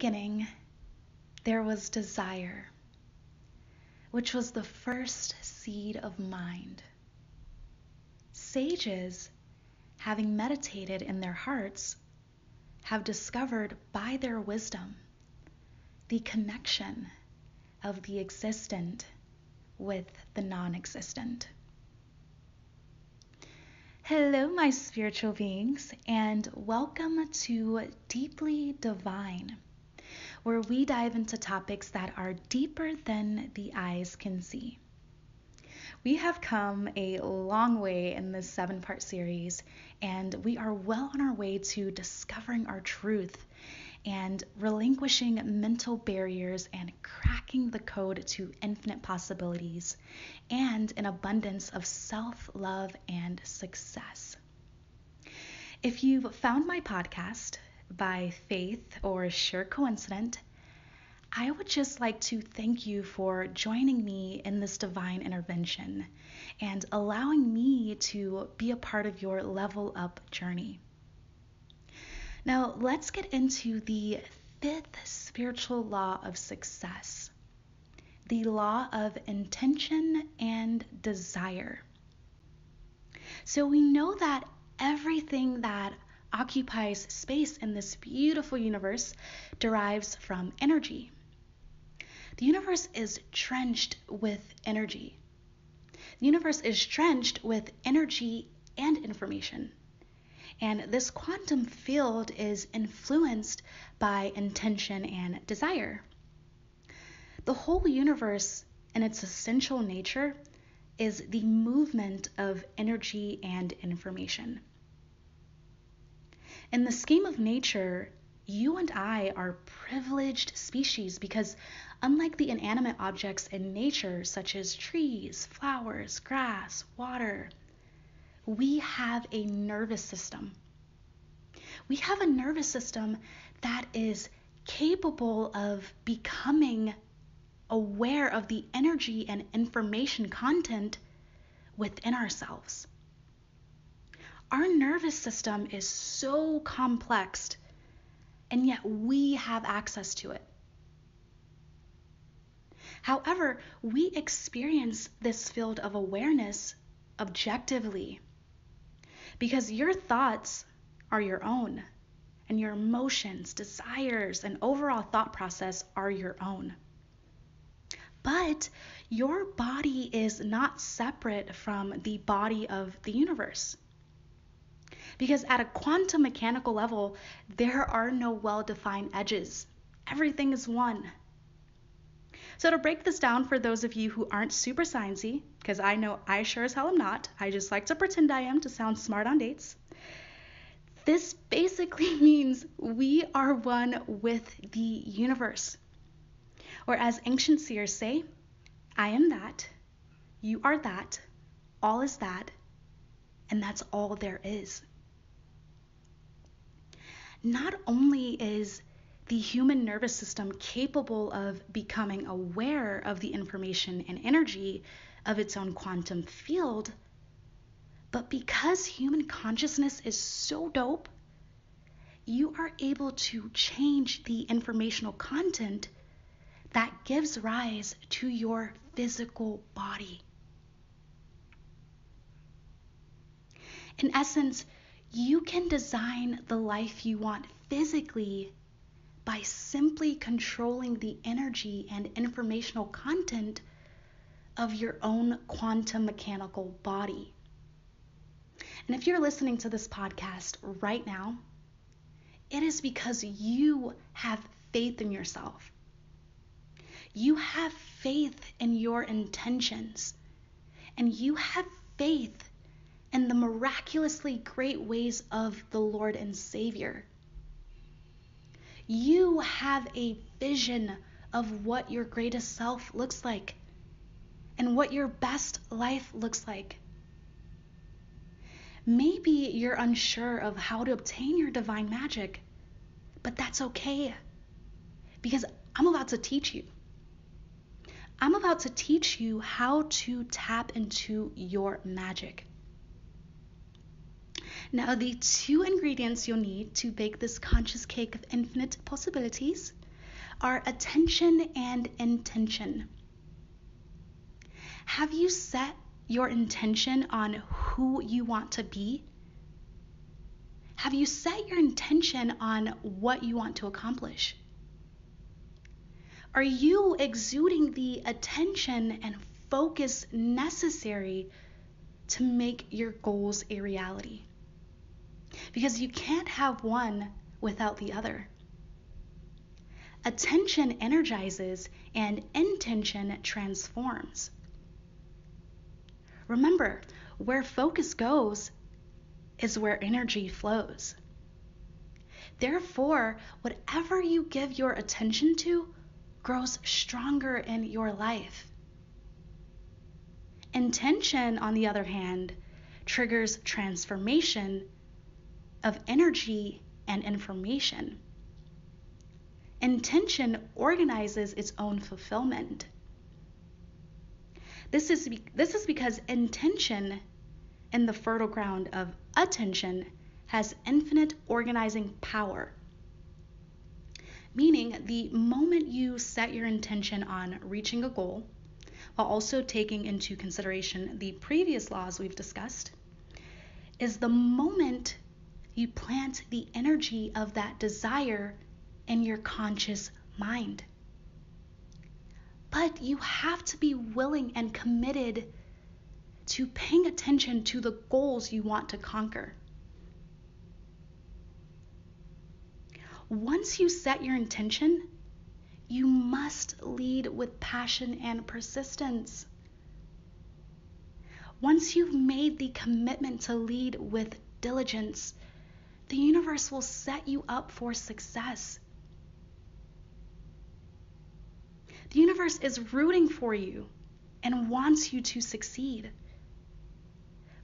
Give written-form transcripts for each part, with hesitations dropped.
beginning, there was desire, which was the first seed of mind. Sages, having meditated in their hearts, have discovered by their wisdom the connection of the existent with the non-existent. Hello, my spiritual beings, and welcome to Deeply Divine, where we dive into topics that are deeper than the eyes can see. We have come a long way in this 7-part series, and we are well on our way to discovering our truth and relinquishing mental barriers and cracking the code to infinite possibilities and an abundance of self-love and success. If you've found my podcast by faith or sheer coincidence, I would just like to thank you for joining me in this divine intervention and allowing me to be a part of your level up journey. Now, let's get into the 5th spiritual law of success, the law of intention and desire. So we know that everything that occupies space in this beautiful universe derives from energy. The universe is drenched with energy. The universe is drenched with energy and information. And this quantum field is influenced by intention and desire. The whole universe, in its essential nature, is the movement of energy and information. In the scheme of nature, you and I are privileged species because, unlike the inanimate objects in nature, such as trees, flowers, grass, water, we have a nervous system. We have a nervous system that is capable of becoming aware of the energy and information content within ourselves. Our nervous system is so complex, and yet we have access to it. However, we experience this field of awareness objectively because your thoughts are your own, and your emotions, desires, and overall thought process are your own. But your body is not separate from the body of the universe. Because at a quantum mechanical level, there are no well-defined edges. Everything is one. So to break this down for those of you who aren't super sciencey, because I know I sure as hell am not, I just like to pretend I am to sound smart on dates. This basically means we are one with the universe. Or as ancient seers say, I am that, you are that, all is that, and that's all there is. Not only is the human nervous system capable of becoming aware of the information and energy of its own quantum field, but because human consciousness is so dope, you are able to change the informational content that gives rise to your physical body. In essence, you can design the life you want physically by simply controlling the energy and informational content of your own quantum mechanical body. And if you're listening to this podcast right now, it is because you have faith in yourself. You have faith in your intentions, and you have faith in the miraculously great ways of the Lord and Savior. You have a vision of what your greatest self looks like and what your best life looks like. Maybe you're unsure of how to obtain your divine magic, but that's okay, because I'm about to teach you. I'm about to teach you how to tap into your magic. Now, the 2 ingredients you'll need to bake this conscious cake of infinite possibilities are attention and intention. Have you set your intention on who you want to be? Have you set your intention on what you want to accomplish? Are you exuding the attention and focus necessary to make your goals a reality? Because you can't have one without the other. Attention energizes and intention transforms. Remember, where focus goes is where energy flows. Therefore, whatever you give your attention to grows stronger in your life. Intention, on the other hand, triggers transformation of energy and information. Intention organizes its own fulfillment. This is because intention in the fertile ground of attention has infinite organizing power. Meaning, the moment you set your intention on reaching a goal, while also taking into consideration the previous laws we've discussed, is the moment you plant the energy of that desire in your conscious mind. But you have to be willing and committed to paying attention to the goals you want to conquer. Once you set your intention, you must lead with passion and persistence. Once you've made the commitment to lead with diligence, the universe will set you up for success. The universe is rooting for you and wants you to succeed.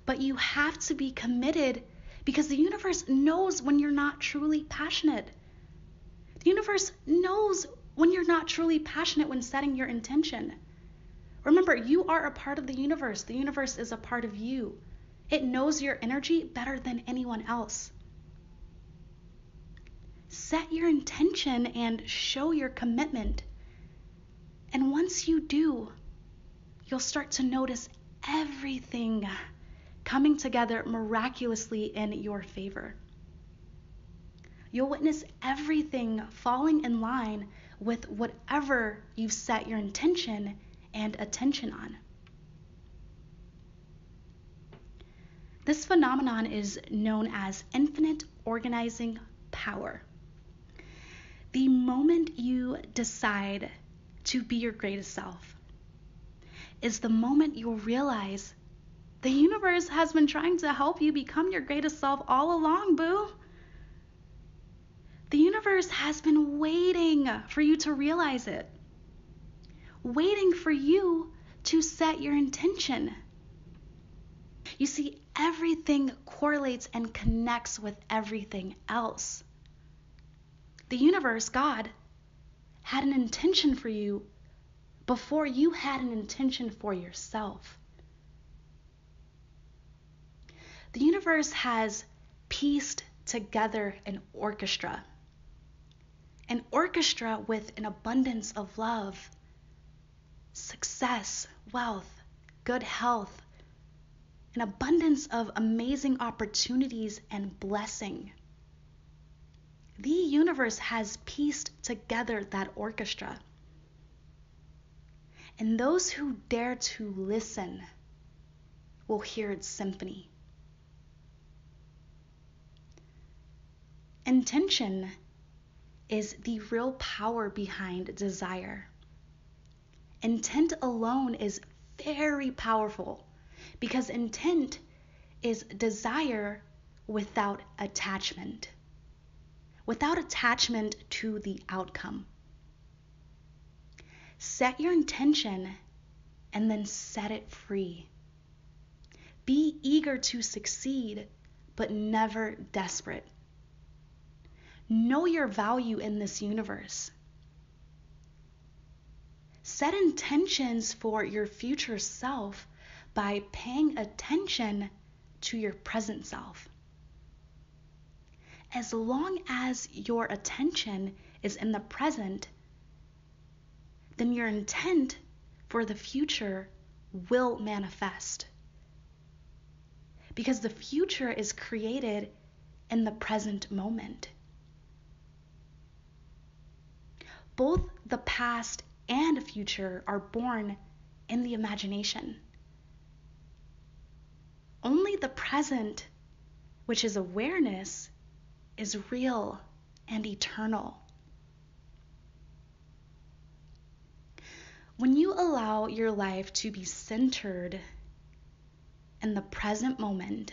But you have to be committed because the universe knows when you're not truly passionate. The universe knows when you're not truly passionate when setting your intention. Remember, you are a part of the universe. The universe is a part of you. It knows your energy better than anyone else. Set your intention and show your commitment. And once you do, you'll start to notice everything coming together miraculously in your favor. You'll witness everything falling in line with whatever you've set your intention and attention on. This phenomenon is known as infinite organizing power. The moment you decide to be your greatest self is the moment you'll realize the universe has been trying to help you become your greatest self all along, boo. The universe has been waiting for you to realize it, waiting for you to set your intention. You see, everything correlates and connects with everything else. The universe, God, had an intention for you before you had an intention for yourself. The universe has pieced together an orchestra with an abundance of love, success, wealth, good health, an abundance of amazing opportunities and blessing. The universe has pieced together that orchestra. And those who dare to listen will hear its symphony. Intention is the real power behind desire. Intent alone is very powerful because intent is desire without attachment to the outcome. Set your intention and then set it free. Be eager to succeed, but never desperate. Know your value in this universe. Set intentions for your future self by paying attention to your present self. As long as your attention is in the present, then your intent for the future will manifest. Because the future is created in the present moment. Both the past and future are born in the imagination. Only the present, which is awareness, is real and eternal. When you allow your life to be centered in the present moment,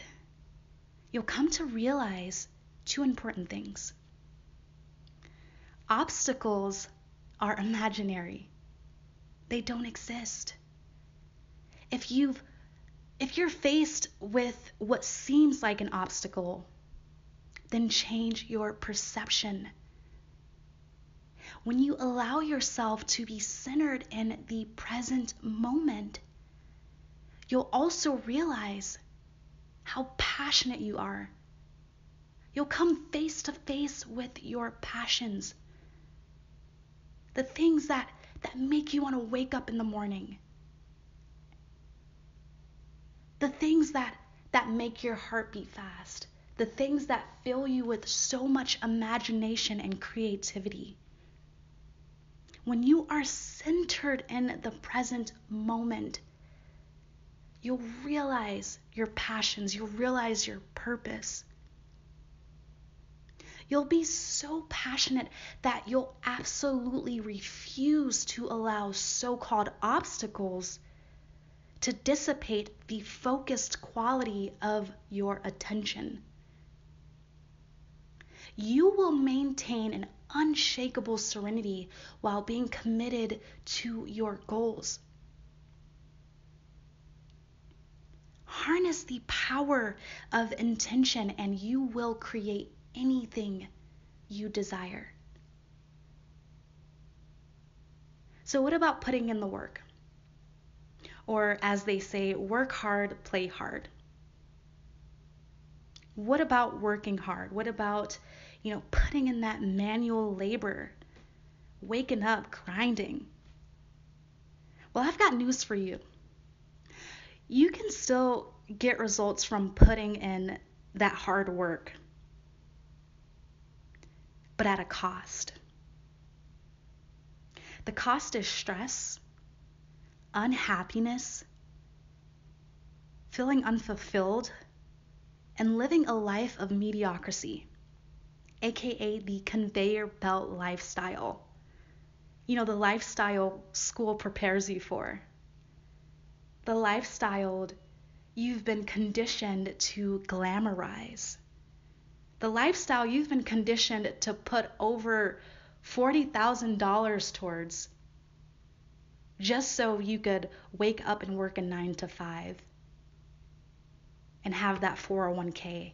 you'll come to realize two important things. Obstacles are imaginary. They don't exist. If you're faced with what seems like an obstacle, then change your perception. When you allow yourself to be centered in the present moment, you'll also realize how passionate you are. You'll come face to face with your passions. The things that make you want to wake up in the morning. The things that make your heart beat fast. The things that fill you with so much imagination and creativity. When you are centered in the present moment, you'll realize your passions. You'll realize your purpose. You'll be so passionate that you'll absolutely refuse to allow so-called obstacles to dissipate the focused quality of your attention. You will maintain an unshakable serenity while being committed to your goals. Harness the power of intention and you will create anything you desire. So what about putting in the work? Or as they say, work hard, play hard. What about working hard? What about, putting in that manual labor, waking up, grinding? Well, I've got news for you. You can still get results from putting in that hard work, but at a cost. The cost is stress, unhappiness, feeling unfulfilled, and living a life of mediocrity, aka the conveyor belt lifestyle. The lifestyle school prepares you for. The lifestyle you've been conditioned to glamorize. The lifestyle you've been conditioned to put over $40,000 towards just so you could wake up and work a 9 to 5 and have that 401k,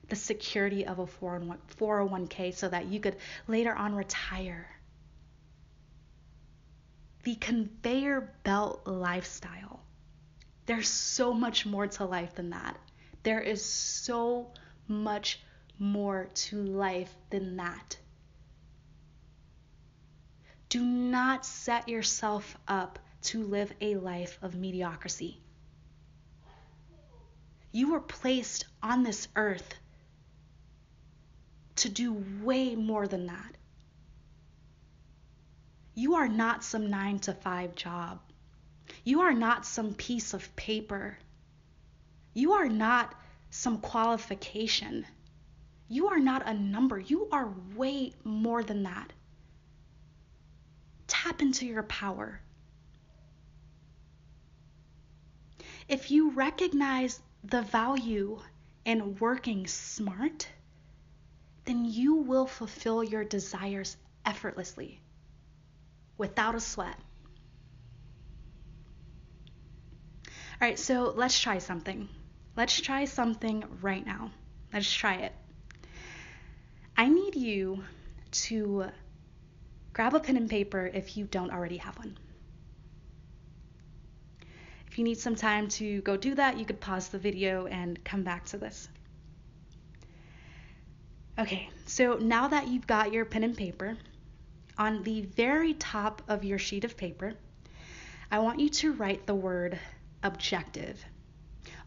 the security of a 401k so that you could later on retire. The conveyor belt lifestyle. There's so much more to life than that. There is so much more to life than that. Do not set yourself up to live a life of mediocrity. You were placed on this earth to do way more than that. You are not some 9 to 5 job. You are not some piece of paper. You are not some qualification. You are not a number. You are way more than that. Tap into your power. If you recognize the value in working smart, then you will fulfill your desires effortlessly, without a sweat. All right, so let's try something. Let's try something right now. Let's try it. I need you to grab a pen and paper if you don't already have one. If you need some time to go do that, you could pause the video and come back to this. Okay, so now that you've got your pen and paper, on the very top of your sheet of paper, I want you to write the word objective.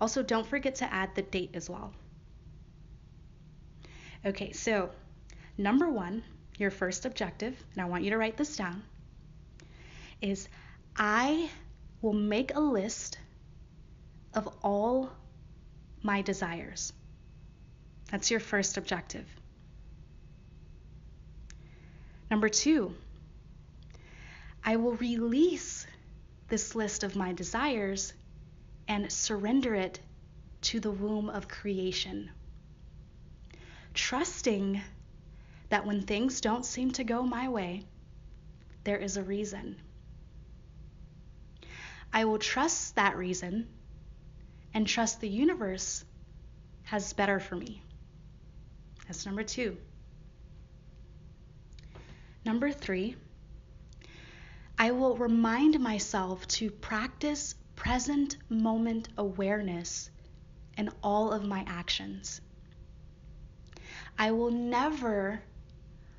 Also, don't forget to add the date as well. Okay, so number 1, your first objective, and I want you to write this down, is I will make a list of all my desires. That's your first objective. Number 2, I will release this list of my desires and surrender it to the womb of creation, trusting that when things don't seem to go my way, there is a reason. I will trust that reason and trust the universe has better for me. That's number 2. Number 3, I will remind myself to practice present moment awareness in all of my actions. I will never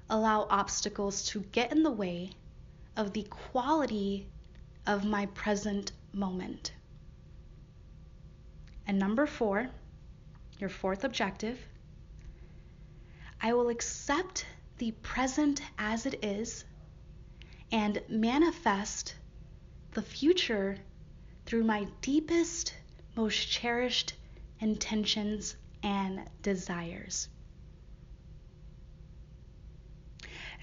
allow obstacles to get in the way of the quality of my present moment. And number 4, your fourth objective, I will accept the present as it is and manifest the future through my deepest, most cherished intentions and desires.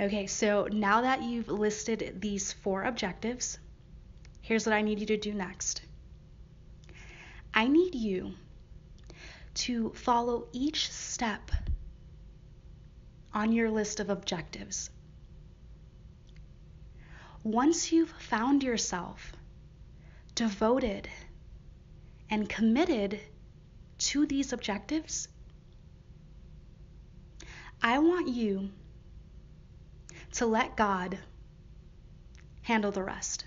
Okay, so now that you've listed these 4 objectives, here's what I need you to do next. I need you to follow each step on your list of objectives. Once you've found yourself devoted and committed to these objectives, I want you to let God handle the rest.